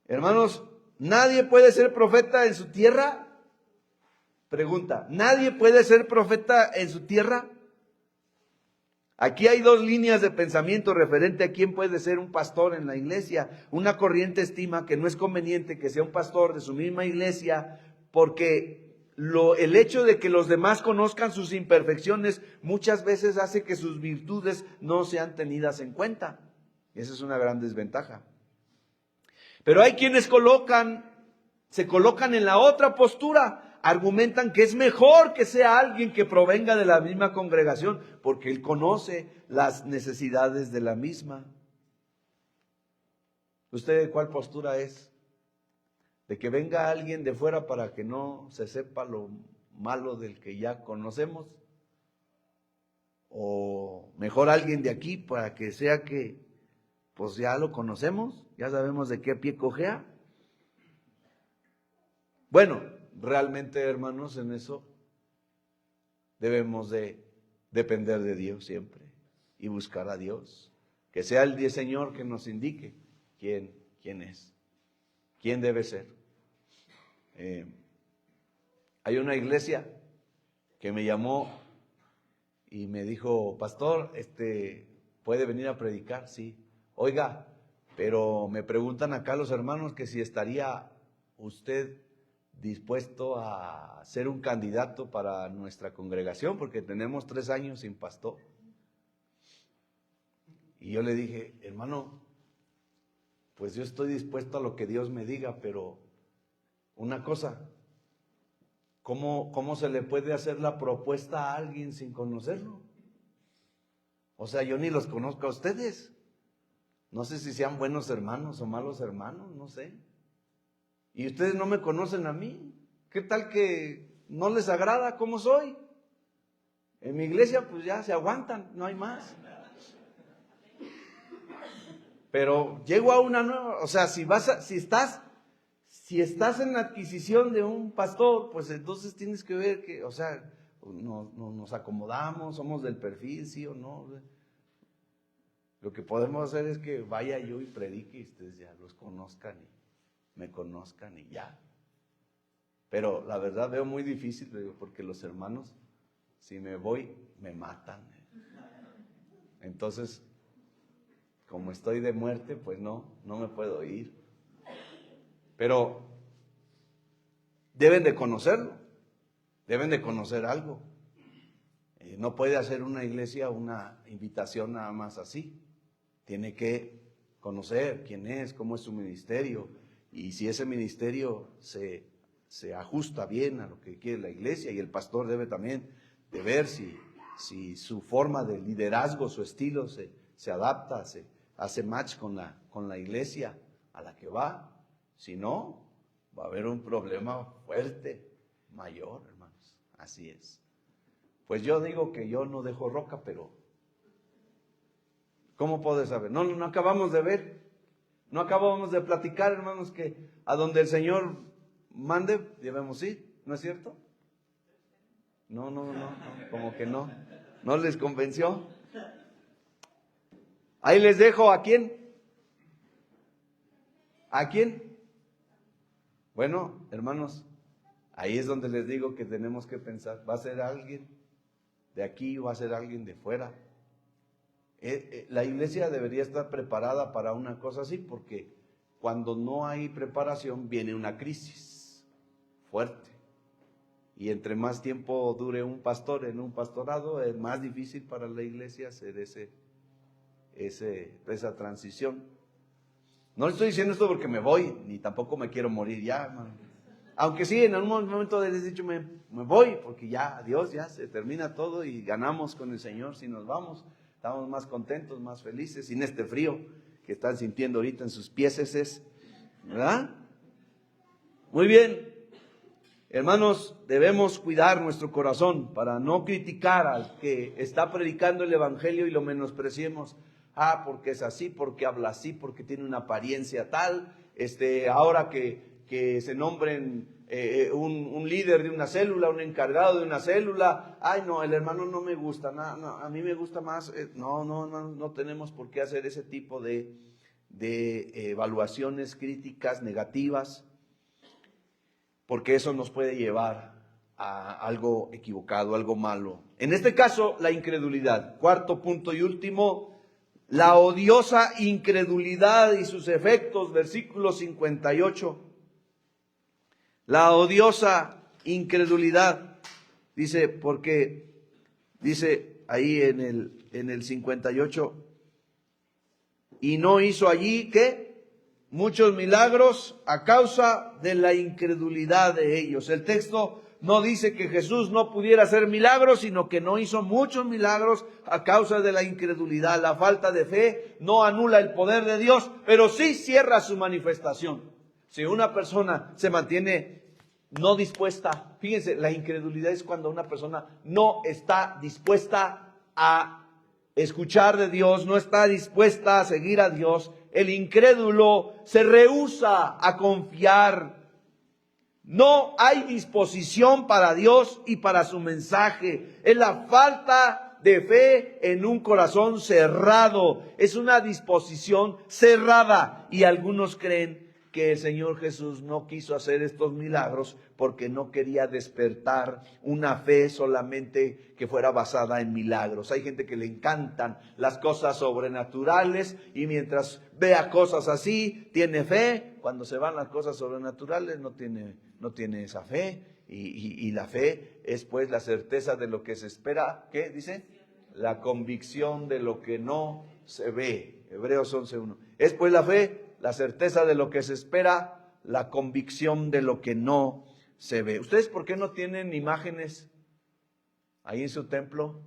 Speaker 1: hermanos, ¿nadie puede ser profeta en su tierra? Pregunta, ¿nadie puede ser profeta en su tierra? Aquí hay dos líneas de pensamiento referente a quién puede ser un pastor en la iglesia. Una corriente estima que no es conveniente que sea un pastor de su misma iglesia porque el hecho de que los demás conozcan sus imperfecciones muchas veces hace que sus virtudes no sean tenidas en cuenta. Esa es una gran desventaja. Pero hay quienes se colocan en la otra postura. Argumentan que es mejor que sea alguien que provenga de la misma congregación, porque él conoce las necesidades de la misma. ¿Usted de cuál postura es? ¿De que venga alguien de fuera para que no se sepa lo malo del que ya conocemos? ¿O mejor alguien de aquí para que sea que pues ya lo conocemos, ya sabemos de qué pie cojea? Bueno, realmente, hermanos, en eso debemos de depender de Dios siempre y buscar a Dios. Que sea el Señor que nos indique quién es, quién debe ser. Hay una iglesia que me llamó y me dijo, pastor, ¿puede venir a predicar? Sí. Oiga, pero me preguntan acá los hermanos que si estaría usted dispuesto a ser un candidato para nuestra congregación, porque tenemos 3 años sin pastor. Y yo le dije, hermano, pues yo estoy dispuesto a lo que Dios me diga, pero una cosa, ¿cómo se le puede hacer la propuesta a alguien sin conocerlo? O sea, yo ni los conozco a ustedes. No sé si sean buenos hermanos o malos hermanos, no sé. Y ustedes no me conocen a mí. ¿Qué tal que no les agrada cómo soy? En mi iglesia pues ya se aguantan, no hay más. Pero llego a una nueva, o sea, si estás en la adquisición de un pastor, pues entonces tienes que ver que, o sea, nos acomodamos, somos del perfil, sí o no. Lo que podemos hacer es que vaya yo y predique y ustedes ya los conozcan y me conozcan y ya. Pero la verdad veo muy difícil, porque los hermanos, si me voy, me matan. Entonces, como estoy de muerte, pues no me puedo ir. Pero deben de conocerlo, deben de conocer algo. No puede hacer una iglesia una invitación nada más así. Tiene que conocer quién es, cómo es su ministerio, y si ese ministerio se ajusta bien a lo que quiere la iglesia, y el pastor debe también de ver si su forma de liderazgo, su estilo se adapta, se hace match con la iglesia a la que va. Si no, va a haber un problema fuerte, mayor, hermanos. Así es. Pues yo digo que yo no dejo roca, pero ¿cómo puedes saber? No acabamos de ver, no acabamos de platicar, hermanos, que a donde el Señor mande debemos ir, ¿no es cierto? No, como que no les convenció. Ahí les dejo, ¿a quién? ¿A quién? Bueno, hermanos, ahí es donde les digo que tenemos que pensar, ¿va a ser alguien de aquí o va a ser alguien de fuera? La iglesia debería estar preparada para una cosa así, porque cuando no hay preparación viene una crisis fuerte. Y entre más tiempo dure un pastor en un pastorado, es más difícil para la iglesia hacer esa transición. No le estoy diciendo esto porque me voy, ni tampoco me quiero morir ya, hermano. Aunque sí, en algún momento les he dicho, me voy, porque ya, adiós, ya se termina todo y ganamos con el Señor si nos vamos. Estamos más contentos, más felices, sin este frío que están sintiendo ahorita en sus pies, ¿verdad? Muy bien, hermanos, debemos cuidar nuestro corazón para no criticar al que está predicando el evangelio y lo menospreciemos. Porque es así, porque habla así, porque tiene una apariencia tal. Ahora que se nombren un líder de una célula, un encargado de una célula, ay no, el hermano no me gusta, no, a mí me gusta más, no tenemos por qué hacer ese tipo de evaluaciones críticas negativas, porque eso nos puede llevar a algo equivocado, algo malo. En este caso, la incredulidad. Cuarto punto y último, la odiosa incredulidad y sus efectos, versículo 58. La odiosa incredulidad, dice, porque dice ahí en el 58, y no hizo allí, ¿qué? Muchos milagros a causa de la incredulidad de ellos. El texto no dice que Jesús no pudiera hacer milagros, sino que no hizo muchos milagros a causa de la incredulidad. La falta de fe no anula el poder de Dios, pero sí cierra su manifestación. Si una persona se mantiene no dispuesta, fíjense, la incredulidad es cuando una persona no está dispuesta a escuchar de Dios, no está dispuesta a seguir a Dios. El incrédulo se rehúsa a confiar. No hay disposición para Dios y para su mensaje. Es la falta de fe en un corazón cerrado. Es una disposición cerrada. Y algunos creen que el Señor Jesús no quiso hacer estos milagros porque no quería despertar una fe solamente que fuera basada en milagros. Hay gente que le encantan las cosas sobrenaturales y mientras vea cosas así, tiene fe. Cuando se van las cosas sobrenaturales no tiene esa fe. Y la fe es pues la certeza de lo que se espera. ¿Qué dice? La convicción de lo que no se ve. Hebreos 11:1. Es pues la fe, la certeza de lo que se espera, la convicción de lo que no se ve. ¿Ustedes por qué no tienen imágenes ahí en su templo?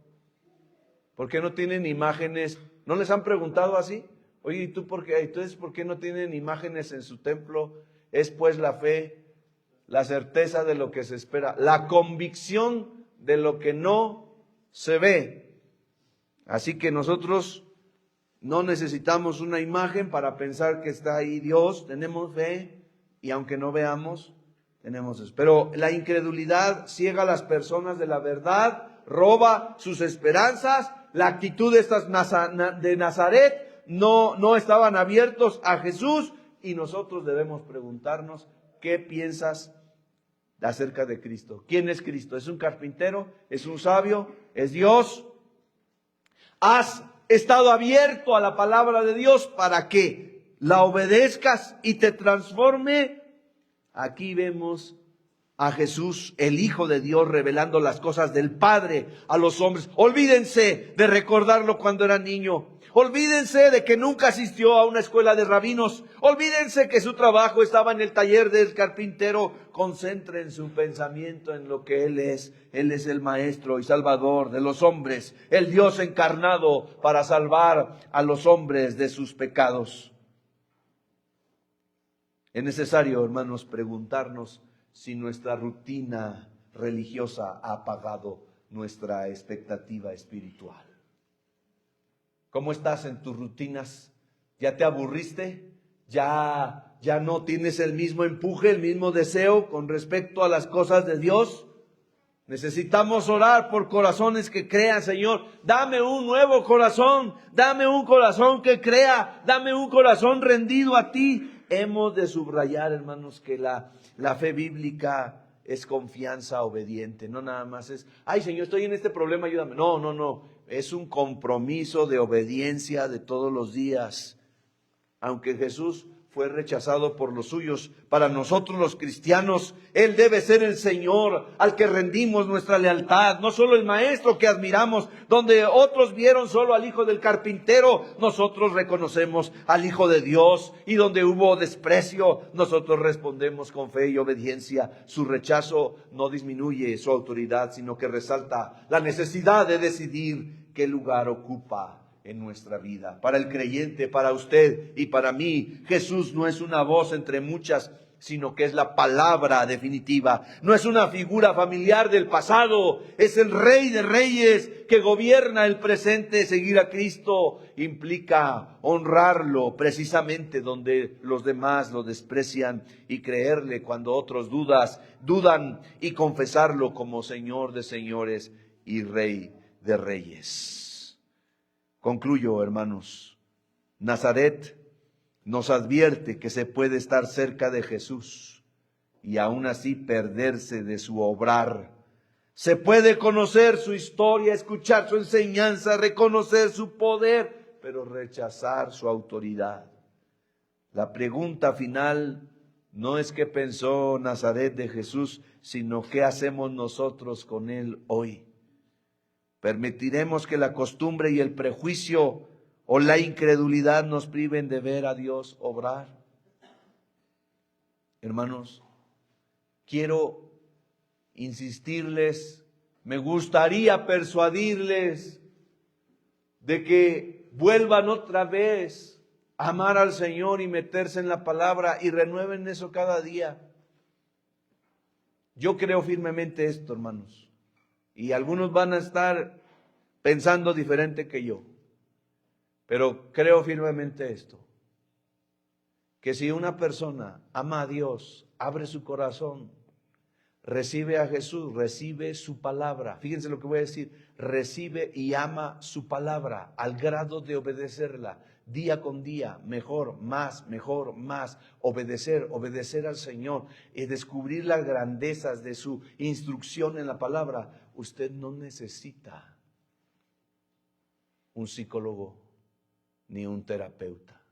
Speaker 1: ¿Por qué no tienen imágenes? ¿No les han preguntado así? Oye, ¿y tú por qué? ¿Entonces por qué no tienen imágenes en su templo? Es pues la fe, la certeza de lo que se espera, la convicción de lo que no se ve. Así que nosotros no necesitamos una imagen para pensar que está ahí Dios. Tenemos fe y aunque no veamos, tenemos eso. Pero la incredulidad ciega a las personas de la verdad, roba sus esperanzas. La actitud de estas de Nazaret no estaban abiertos a Jesús y nosotros debemos preguntarnos, ¿qué piensas acerca de Cristo? ¿Quién es Cristo? ¿Es un carpintero? ¿Es un sabio? ¿Es Dios? ¿Has estado abierto a la palabra de Dios para que la obedezcas y te transforme? Aquí vemos a Jesús, el Hijo de Dios, revelando las cosas del Padre a los hombres. Olvídense de recordarlo cuando era niño. Olvídense de que nunca asistió a una escuela de rabinos. Olvídense que su trabajo estaba en el taller del carpintero. Concentren su pensamiento en lo que Él es. Él es el Maestro y Salvador de los hombres. El Dios encarnado para salvar a los hombres de sus pecados. Es necesario, hermanos, preguntarnos si nuestra rutina religiosa ha apagado nuestra expectativa espiritual. ¿Cómo estás en tus rutinas? ¿Ya te aburriste? ¿Ya no tienes el mismo empuje, el mismo deseo con respecto a las cosas de Dios? Necesitamos orar por corazones que crean, Señor. Dame un nuevo corazón, dame un corazón que crea, dame un corazón rendido a ti. Hemos de subrayar, hermanos, que la fe bíblica es confianza obediente. No nada más es, ay Señor, estoy en este problema, ayúdame. No. Es un compromiso de obediencia de todos los días. Aunque Jesús fue rechazado por los suyos, para nosotros los cristianos, Él debe ser el Señor al que rendimos nuestra lealtad. No solo el Maestro que admiramos, donde otros vieron solo al hijo del carpintero, nosotros reconocemos al Hijo de Dios. Y donde hubo desprecio, nosotros respondemos con fe y obediencia. Su rechazo no disminuye su autoridad, sino que resalta la necesidad de decidir qué lugar ocupa en nuestra vida. Para el creyente, para usted y para mí, Jesús no es una voz entre muchas, sino que es la palabra definitiva. No es una figura familiar del pasado, es el Rey de Reyes que gobierna el presente. Seguir a Cristo implica honrarlo precisamente donde los demás lo desprecian y creerle cuando otros dudan y confesarlo como Señor de señores y Rey de reyes. Concluyo, hermanos. Nazaret nos advierte que se puede estar cerca de Jesús y aún así perderse de su obrar. Se puede conocer su historia, escuchar su enseñanza, reconocer su poder, pero rechazar su autoridad. La pregunta final no es qué pensó Nazaret de Jesús, sino qué hacemos nosotros con él hoy. ¿Permitiremos que la costumbre y el prejuicio o la incredulidad nos priven de ver a Dios obrar? Hermanos, quiero insistirles, me gustaría persuadirles de que vuelvan otra vez a amar al Señor y meterse en la palabra y renueven eso cada día. Yo creo firmemente esto, hermanos. Y algunos van a estar pensando diferente que yo. Pero creo firmemente esto. Que si una persona ama a Dios, abre su corazón, recibe a Jesús, recibe su palabra. Fíjense lo que voy a decir. Recibe y ama su palabra al grado de obedecerla día con día, mejor, más, obedecer al Señor y descubrir las grandezas de su instrucción en la palabra. Usted no necesita un psicólogo ni un terapeuta.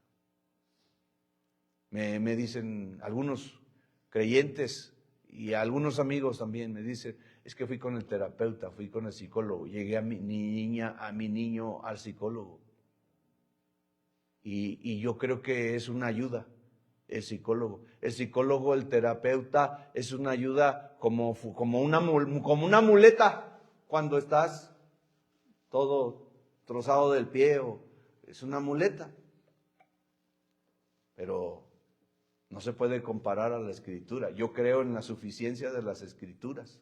Speaker 1: Me dicen algunos creyentes y algunos amigos también, me dicen, es que fui con el terapeuta, fui con el psicólogo, llegué a mi niño al psicólogo. Y yo creo que es una ayuda el psicólogo. El psicólogo, el terapeuta, es una ayuda como una muleta cuando estás todo trozado del pie, es una muleta. Pero no se puede comparar a la Escritura. Yo creo en la suficiencia de las Escrituras.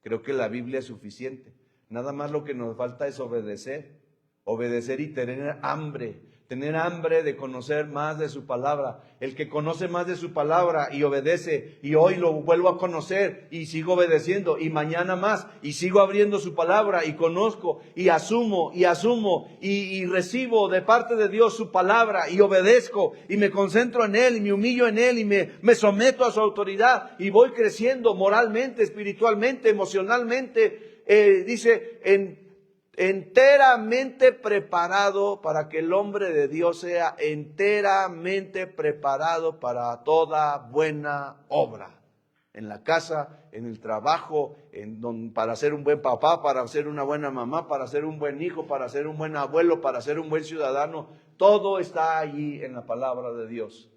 Speaker 1: Creo que la Biblia es suficiente. Nada más lo que nos falta es obedecer y tener hambre de conocer más de su palabra. El que conoce más de su palabra y obedece, y hoy lo vuelvo a conocer y sigo obedeciendo, y mañana más, y sigo abriendo su palabra y conozco y asumo y recibo de parte de Dios su palabra y obedezco y me concentro en Él y me humillo en Él y me someto a su autoridad y voy creciendo moralmente, espiritualmente, emocionalmente, dice enteramente preparado para que el hombre de Dios sea enteramente preparado para toda buena obra. En la casa, en el trabajo, para ser un buen papá, para ser una buena mamá, para ser un buen hijo, para ser un buen abuelo, para ser un buen ciudadano. Todo está allí en la palabra de Dios.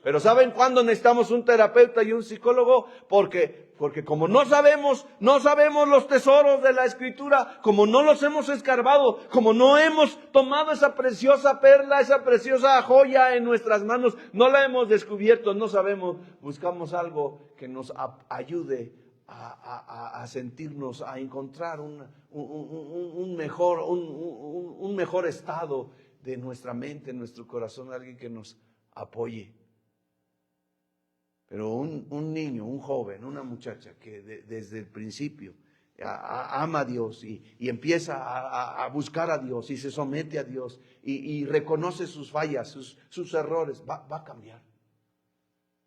Speaker 1: Pero ¿saben cuándo necesitamos un terapeuta y un psicólogo? Porque como no sabemos los tesoros de la Escritura, como no los hemos escarbado, como no hemos tomado esa preciosa perla, esa preciosa joya en nuestras manos, no la hemos descubierto, no sabemos, buscamos algo que nos ayude a sentirnos, a encontrar un mejor estado de nuestra mente, nuestro corazón, alguien que nos apoye. Pero un niño, un joven, una muchacha que desde el principio ama a Dios y empieza a buscar a Dios y se somete a Dios y reconoce sus fallas, sus errores, va a cambiar.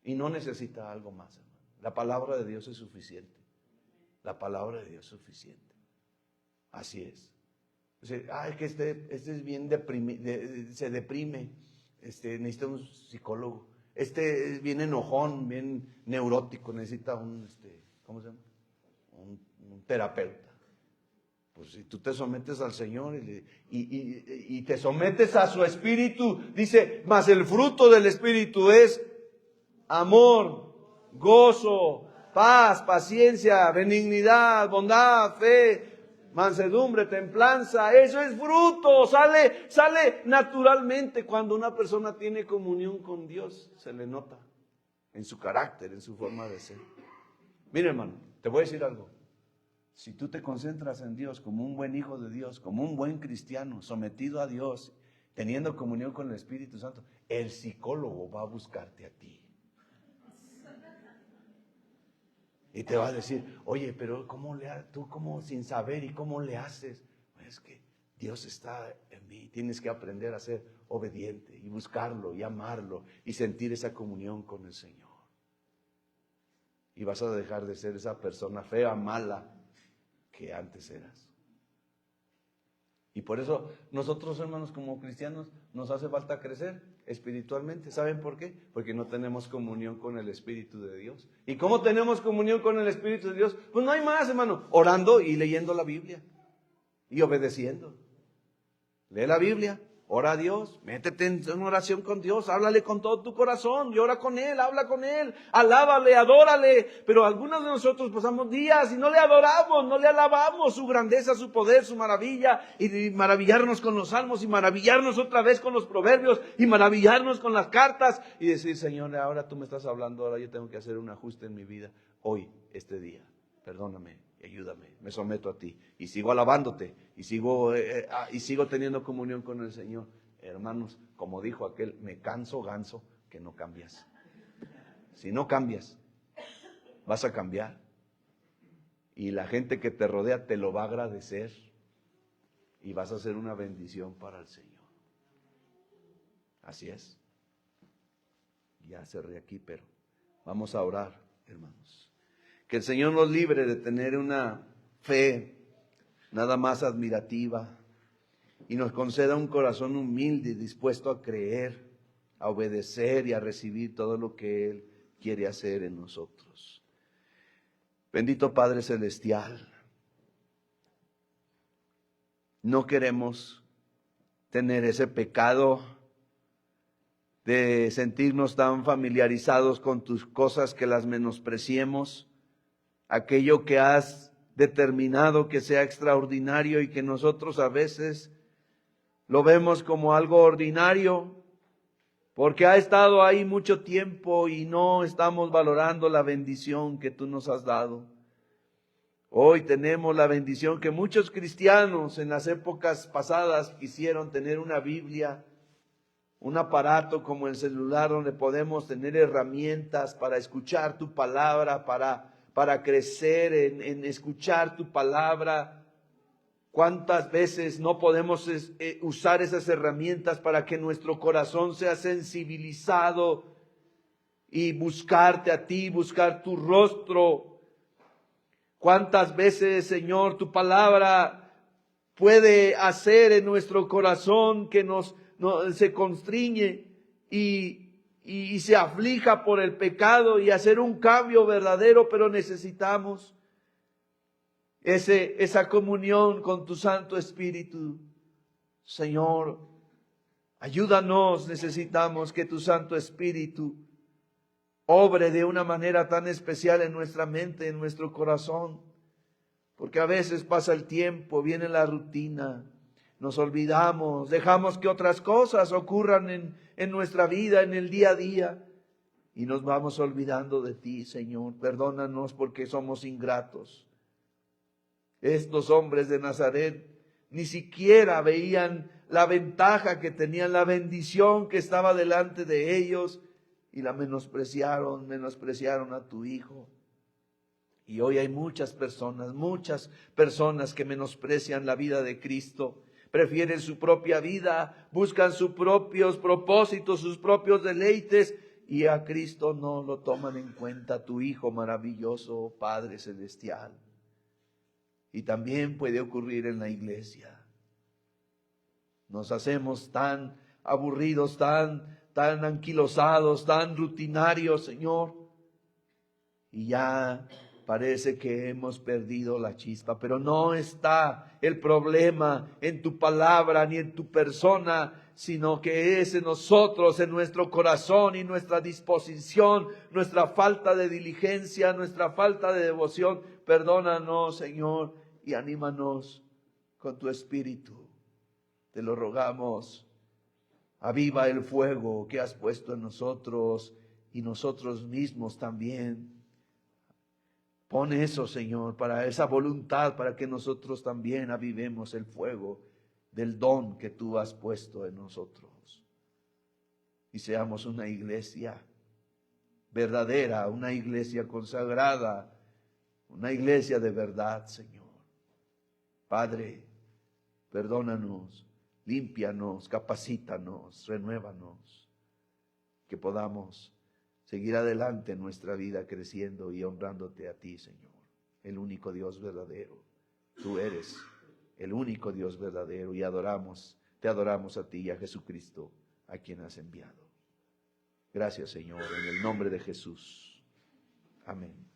Speaker 1: Y no necesita algo más, hermano. La palabra de Dios es suficiente. La palabra de Dios es suficiente. Así es. O sea, que este es bien se deprime, necesita un psicólogo. Este es bien enojón, bien neurótico, necesita ¿cómo se llama? Un terapeuta. Pues si tú te sometes al Señor y te sometes a su Espíritu, dice, mas el fruto del Espíritu es amor, gozo, paz, paciencia, benignidad, bondad, fe, mansedumbre, templanza. Eso es fruto, sale naturalmente cuando una persona tiene comunión con Dios. Se le nota en su carácter, en su forma de ser. Mira, hermano, te voy a decir algo. Si tú te concentras en Dios como un buen hijo de Dios, como un buen cristiano, sometido a Dios, teniendo comunión con el Espíritu Santo, el psicólogo va a buscarte a ti. Y te va a decir, oye, pero tú cómo sin saber y cómo le haces? Pues es que Dios está en mí, tienes que aprender a ser obediente y buscarlo y amarlo y sentir esa comunión con el Señor. Y vas a dejar de ser esa persona fea, mala que antes eras. Y por eso nosotros, hermanos, como cristianos, nos hace falta crecer espiritualmente. ¿Saben por qué? Porque no tenemos comunión con el Espíritu de Dios. ¿Y cómo tenemos comunión con el Espíritu de Dios? Pues no hay más, hermano. Orando y leyendo la Biblia. Y obedeciendo. Lee la Biblia. Ora a Dios, métete en oración con Dios, háblale con todo tu corazón, llora con Él, habla con Él, alábale, adórale. Pero algunos de nosotros pasamos días y no le adoramos, no le alabamos su grandeza, su poder, su maravilla, y maravillarnos con los salmos, y maravillarnos otra vez con los proverbios, y maravillarnos con las cartas, y decir, Señor, ahora tú me estás hablando, ahora yo tengo que hacer un ajuste en mi vida, hoy, este día, perdóname. Ayúdame, me someto a ti y sigo alabándote y sigo teniendo comunión con el Señor. Hermanos, como dijo aquel, me canso ganso que no cambias. Si no cambias, vas a cambiar. Y la gente que te rodea te lo va a agradecer. Y vas a ser una bendición para el Señor. Así es. Ya cerré aquí, pero vamos a orar, hermanos. Que el Señor nos libre de tener una fe nada más admirativa y nos conceda un corazón humilde y dispuesto a creer, a obedecer y a recibir todo lo que Él quiere hacer en nosotros. Bendito Padre Celestial, no queremos tener ese pecado de sentirnos tan familiarizados con tus cosas que las menospreciemos, aquello que has determinado que sea extraordinario y que nosotros a veces lo vemos como algo ordinario, porque ha estado ahí mucho tiempo y no estamos valorando la bendición que tú nos has dado. Hoy tenemos la bendición que muchos cristianos en las épocas pasadas quisieron tener una Biblia, un aparato como el celular donde podemos tener herramientas para escuchar tu palabra, para crecer en escuchar tu palabra. ¿Cuántas veces no podemos usar esas herramientas para que nuestro corazón sea sensibilizado y buscarte a ti, buscar tu rostro? ¿Cuántas veces, Señor, tu palabra puede hacer en nuestro corazón que se constriñe y se aflija por el pecado y hacer un cambio verdadero? Pero necesitamos esa comunión con tu Santo Espíritu. Señor, ayúdanos, necesitamos que tu Santo Espíritu obre de una manera tan especial en nuestra mente, en nuestro corazón, porque a veces pasa el tiempo, viene la rutina, nos olvidamos, dejamos que otras cosas ocurran en nuestra vida, en el día a día, y nos vamos olvidando de ti, Señor. Perdónanos porque somos ingratos. Estos hombres de Nazaret ni siquiera veían la ventaja que tenían, la bendición que estaba delante de ellos, y la menospreciaron a tu Hijo. Y hoy hay muchas personas que menosprecian la vida de Cristo, prefieren su propia vida, buscan sus propios propósitos, sus propios deleites, y a Cristo no lo toman en cuenta, tu Hijo maravilloso, Padre Celestial. Y también puede ocurrir en la iglesia. Nos hacemos tan aburridos, tan anquilosados, tan rutinarios, Señor. Y ya parece que hemos perdido la chispa. Pero no está el problema en tu palabra ni en tu persona, sino que es en nosotros, en nuestro corazón y nuestra disposición, nuestra falta de diligencia, nuestra falta de devoción. Perdónanos, Señor, y anímanos con tu Espíritu. Te lo rogamos. Aviva el fuego que has puesto en nosotros y nosotros mismos también. Pon eso, Señor, para esa voluntad, para que nosotros también avivemos el fuego del don que tú has puesto en nosotros. Y seamos una iglesia verdadera, una iglesia consagrada, una iglesia de verdad, Señor. Padre, perdónanos, límpianos, capacítanos, renuévanos, que podamos seguir adelante en nuestra vida creciendo y honrándote a ti, Señor, el único Dios verdadero. Tú eres el único Dios verdadero y te adoramos a ti y a Jesucristo, a quien has enviado. Gracias, Señor, en el nombre de Jesús. Amén.